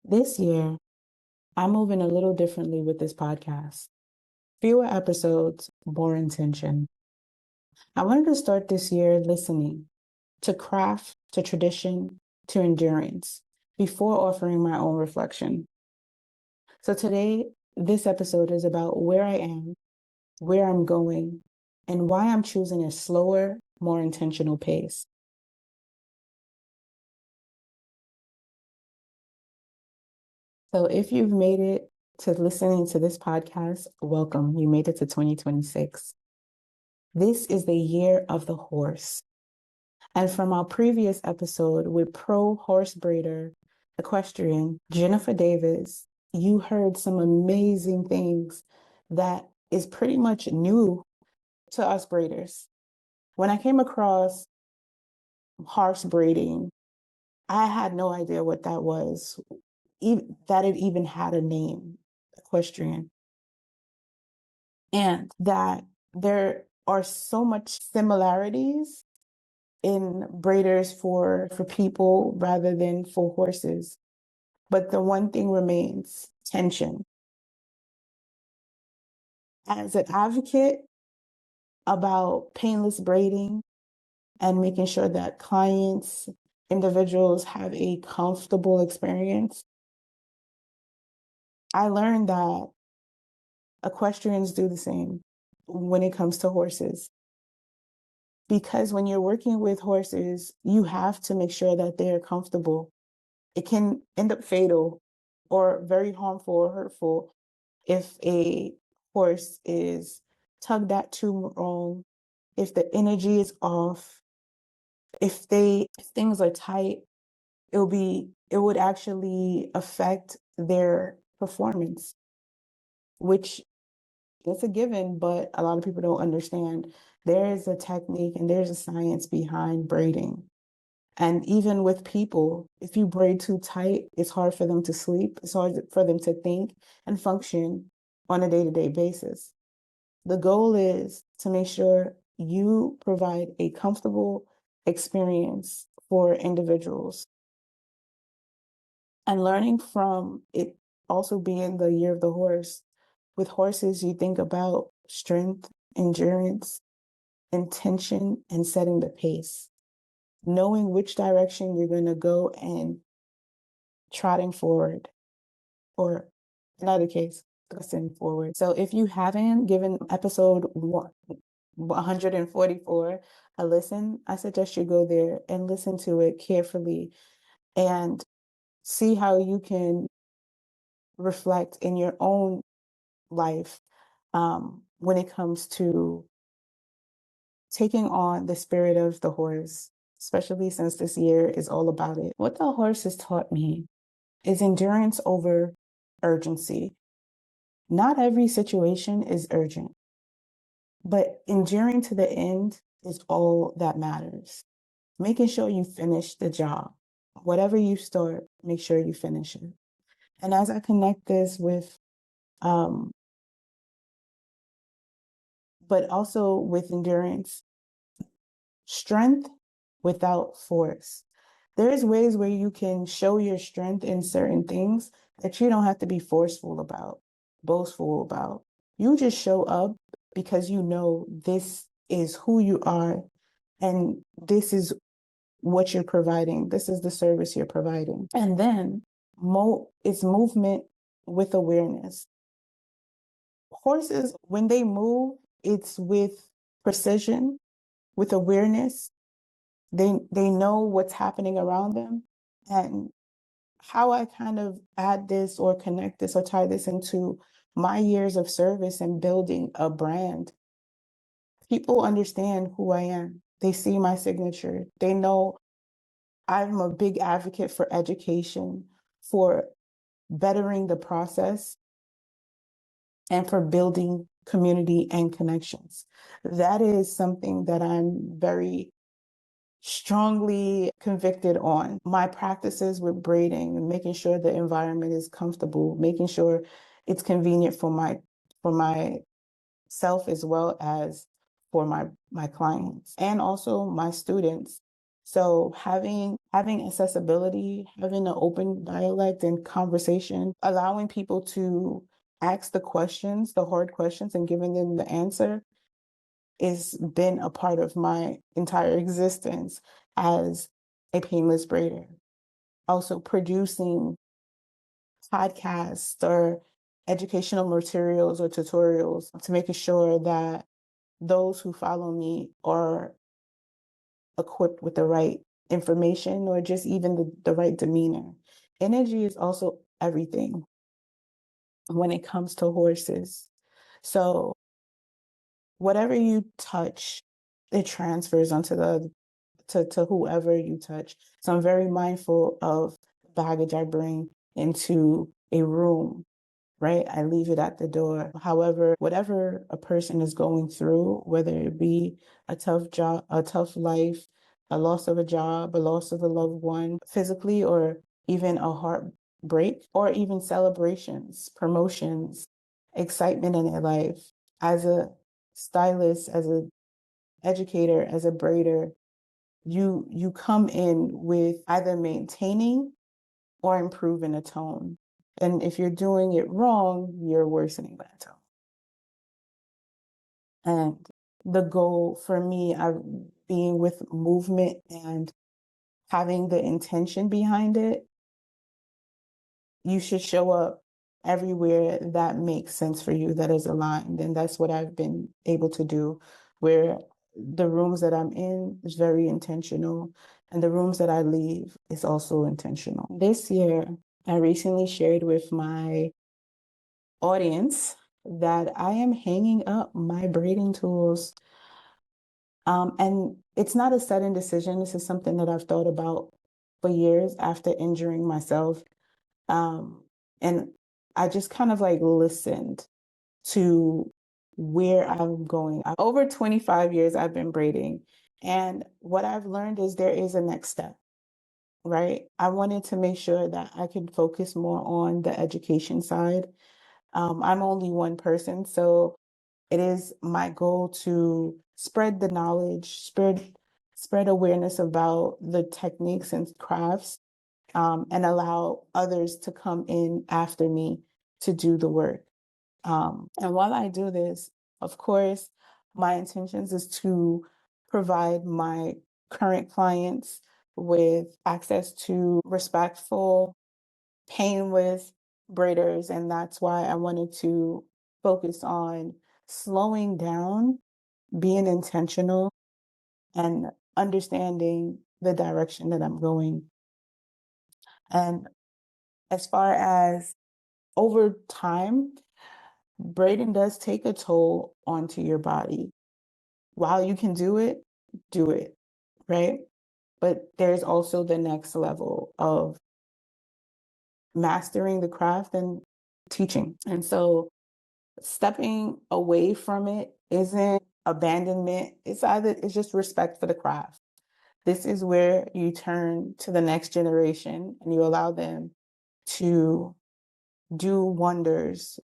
This year, I'm moving a little differently with this podcast. Fewer episodes, more intention. I wanted to start this year listening to craft, to tradition, to endurance before offering my own reflection. So today, this episode is about where I am, where I'm going, and why I'm choosing a slower, more intentional pace. So if you've made it to listening to this podcast, welcome. You made it to 2026. This is the year of the horse. And from our previous episode with pro horse braider, equestrian, Jennifer Davis, you heard some amazing things that is pretty much new to us braiders. When I came across horse braiding, I had no idea what that was, that it even had a name, equestrian, and that there are so much similarities in braiders for people rather than for horses. But the one thing remains: tension. As an advocate about painless braiding and making sure that clients, individuals have a comfortable experience, I learned that equestrians do the same when it comes to horses. Because when you're working with horses, you have to make sure that they're comfortable. It can end up fatal or very harmful or hurtful if a horse is tugged at too wrong, if the energy is off, if things are tight, it would actually affect their performance, which it's a given, but a lot of people don't understand. There is a technique and there's a science behind braiding. And even with people, if you braid too tight, it's hard for them to sleep. It's hard for them to think and function on a day-to-day basis. The goal is to make sure you provide a comfortable experience for individuals. And learning from it also being the year of the horse. With horses, you think about strength, endurance, intention, and setting the pace. Knowing which direction you're going to go and trotting forward, or in either case, pressing forward. So if you haven't given episode 144 a listen, I suggest you go there and listen to it carefully and see how you can reflect in your own life when it comes to taking on the spirit of the horse, especially since this year is all about it. What the horse has taught me is endurance over urgency. Not every situation is urgent, but enduring to the end is all that matters. Making sure you finish the job. Whatever you start, make sure you finish it. And as I connect this with, but also with endurance, strength without force. There's ways where you can show your strength in certain things that you don't have to be forceful about, boastful about. You just show up because you know this is who you are and this is what you're providing. This is the service you're providing. And then it's movement with awareness. Horses, when they move, it's with precision, with awareness. They know what's happening around them. And how I kind of add this or connect this or tie this into my years of service and building a brand. People understand who I am. They see my signature. They know I'm a big advocate for education, for bettering the process, and for building community and connections. That is something that I'm very strongly convicted on. My practices with braiding and making sure the environment is comfortable, making sure it's convenient for myself as well as for my clients and also my students. So having accessibility, having an open dialect and conversation, allowing people to ask the questions, the hard questions, and giving them the answer has been a part of my entire existence as a painless braider. Also producing podcasts or educational materials or tutorials to making sure that those who follow me are equipped with the right information or just even the right demeanor. Energy is also everything when it comes to horses. So whatever you touch, it transfers onto to whoever you touch. So I'm very mindful of baggage I bring into a room, right? I leave it at the door. However, whatever a person is going through, whether it be a tough job, a tough life, a loss of a job, a loss of a loved one, physically, or even a heartbreak, or even celebrations, promotions, excitement in their life. As a stylist, as an educator, as a braider, you come in with either maintaining or improving a tone. And if you're doing it wrong, you're worsening that tone. And the goal for me, being with movement and having the intention behind it, you should show up everywhere that makes sense for you, that is aligned. And that's what I've been able to do, where the rooms that I'm in is very intentional, and the rooms that I leave is also intentional. This year, I recently shared with my audience that I am hanging up my braiding tools. And it's not a sudden decision. This is something that I've thought about for years after injuring myself. And I just kind of like listened to where I'm going. Over 25 years, I've been braiding. And what I've learned is there is a next step, right? I wanted to make sure that I could focus more on the education side. I'm only one person, so it is my goal to spread the knowledge, spread awareness about the techniques and crafts, and allow others to come in after me to do the work. And while I do this, of course, my intentions is to provide my current clients with access to respectful, painless braiders. And that's why I wanted to focus on slowing down, being intentional, and understanding the direction that I'm going. And as far as over time, braiding does take a toll onto your body. While you can do it, right? But there's also the next level of mastering the craft and teaching. And so stepping away from it isn't abandonment. It's just respect for the craft. This is where you turn to the next generation and you allow them to do wonders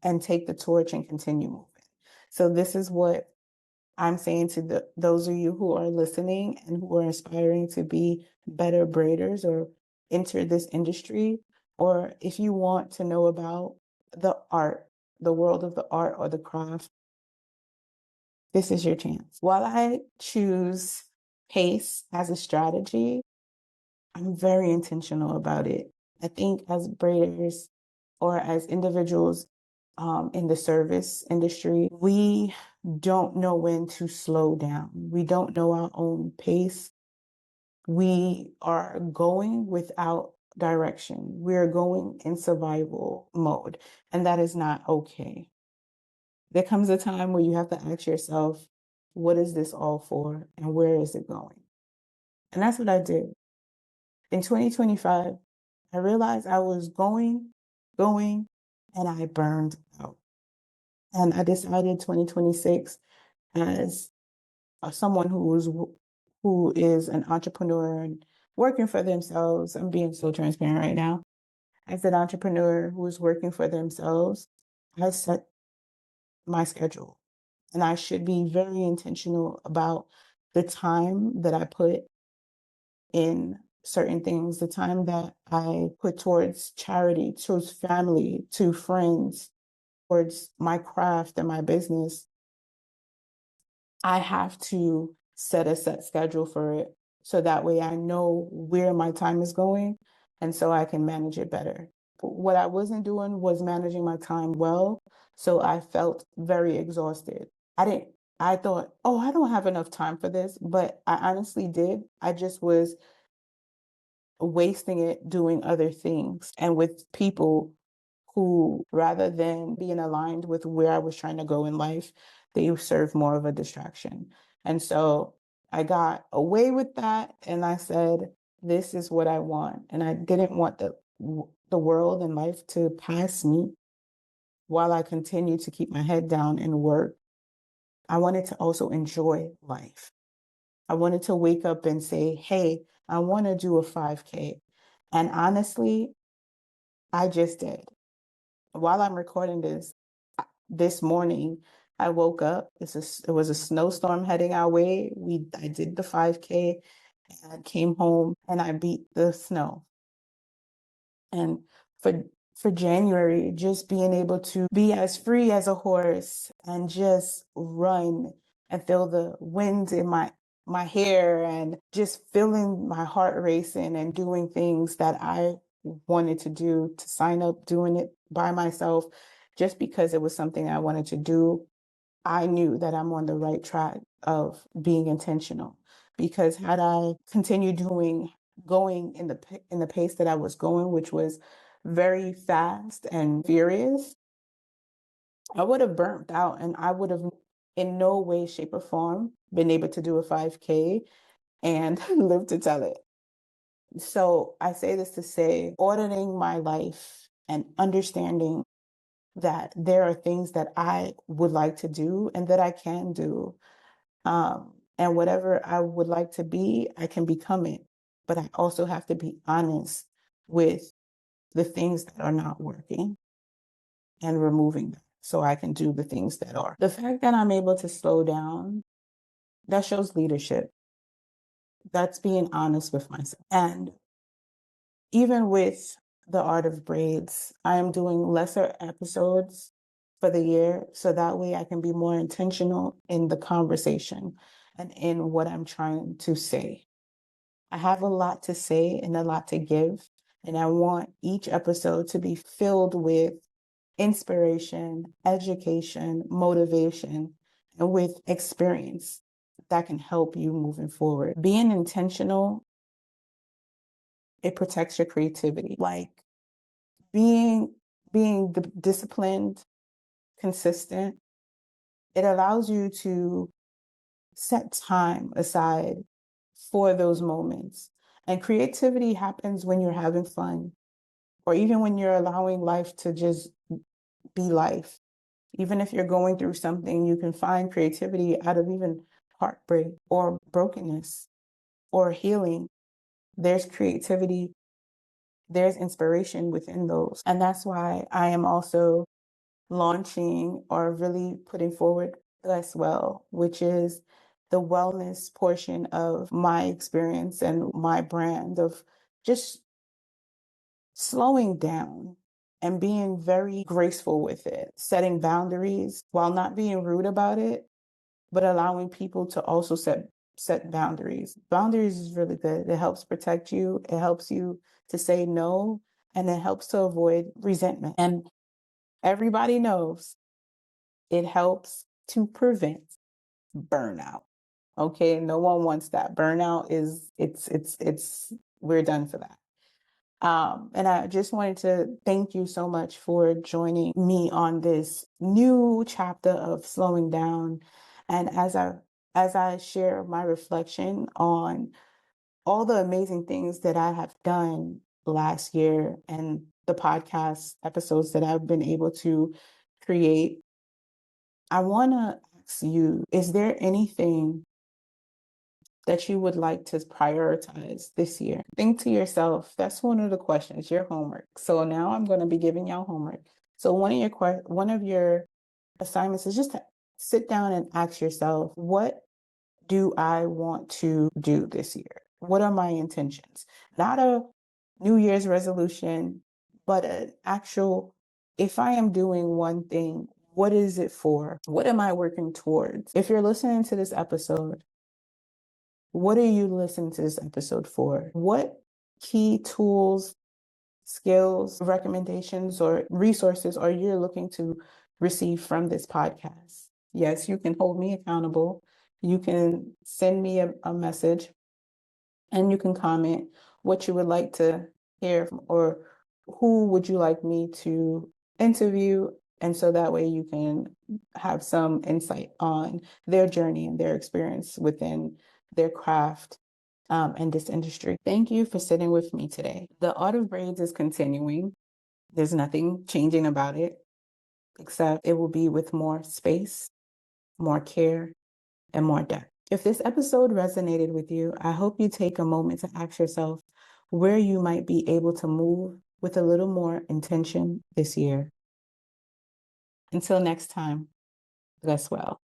and take the torch and continue moving. So this is what I'm saying to those of you who are listening and who are aspiring to be better braiders or enter this industry, or if you want to know about the art, the world of the art or the craft, this is your chance. While I choose pace as a strategy, I'm very intentional about it. I think as braiders or as individuals in the service industry, we don't know when to slow down. We don't know our own pace. We are going without direction. We're going in survival mode, and that is not okay. There comes a time where you have to ask yourself, what is this all for, and where is it going? And that's what I did. In 2025, I realized I was going, and I burned out. And I decided 2026 as someone who is an entrepreneur and working for themselves. I'm being so transparent right now. As an entrepreneur who is working for themselves, I set my schedule, and I should be very intentional about the time that I put in certain things, the time that I put towards charity, towards family, to friends, towards my craft and my business, I have to set a set schedule for it. So that way I know where my time is going and so I can manage it better. What I wasn't doing was managing my time well. So I felt very exhausted. I thought, oh, I don't have enough time for this, but I honestly did. I just was wasting it doing other things and with people who, rather than being aligned with where I was trying to go in life, they serve more of a distraction. And so I got away with that and I said, this is what I want. And I didn't want the world and life to pass me while I continue to keep my head down and work. I wanted to also enjoy life. I wanted to wake up and say, hey, I want to do a 5K. And honestly, I just did. While I'm recording this morning, I woke up. It was a snowstorm heading our way. I did the 5K and I came home and I beat the snow. And for January, just being able to be as free as a horse and just run and feel the wind in my hair and just feeling my heart racing and doing things that I wanted to do, to sign up doing it by myself just because it was something I wanted to do. I knew that I'm on the right track of being intentional, because had I continued going in the pace that I was going, which was very fast and furious, I would have burnt out and I would have in no way, shape, or form been able to do a 5K and live to tell it. So I say this to say, auditing my life and understanding that there are things that I would like to do and that I can do. And whatever I would like to be, I can become it. But I also have to be honest with the things that are not working and removing them so I can do the things that are. The fact that I'm able to slow down, that shows leadership. That's being honest with myself. And even with the art of braids, I am doing lesser episodes for the year so that way I can be more intentional in the conversation and in what I'm trying to say. I have a lot to say and a lot to give, and I want each episode to be filled with inspiration, education, motivation, and with experience that can help you moving forward. Being intentional, it protects your creativity. Like being disciplined, consistent, it allows you to set time aside for those moments. And creativity happens when you're having fun, or even when you're allowing life to just be life. Even if you're going through something, you can find creativity out of even heartbreak or brokenness or healing. There's creativity, there's inspiration within those. And that's why I am also launching or really putting forward Less Well, which is the wellness portion of my experience and my brand of just slowing down and being very graceful with it, setting boundaries while not being rude about it, but allowing people to also set boundaries. Boundaries is really good. It helps protect you. It helps you to say no, and it helps to avoid resentment. And everybody knows it helps to prevent burnout. Okay, no one wants that. Burnout is it's we're done for that. And I just wanted to thank you so much for joining me on this new chapter of slowing down. And as I share my reflection on all the amazing things that I have done last year and the podcast episodes that I've been able to create, I want to ask you, is there anything that you would like to prioritize this year? Think to yourself, that's one of the questions, your homework. So now I'm going to be giving y'all homework. So one of your assignments is just to sit down and ask yourself, what do I want to do this year? What are my intentions? Not a New Year's resolution, but an actual, if I am doing one thing, what is it for? What am I working towards? If you're listening to this episode, what are you listening to this episode for? What key tools, skills, recommendations, or resources are you looking to receive from this podcast? Yes, you can hold me accountable. You can send me a message and you can comment what you would like to hear or who would you like me to interview. And so that way you can have some insight on their journey and their experience within their craft and this industry. Thank you for sitting with me today. The Art of Braids is continuing. There's nothing changing about it, except it will be with more space, more care, and more depth. If this episode resonated with you, I hope you take a moment to ask yourself where you might be able to move with a little more intention this year. Until next time, bless well.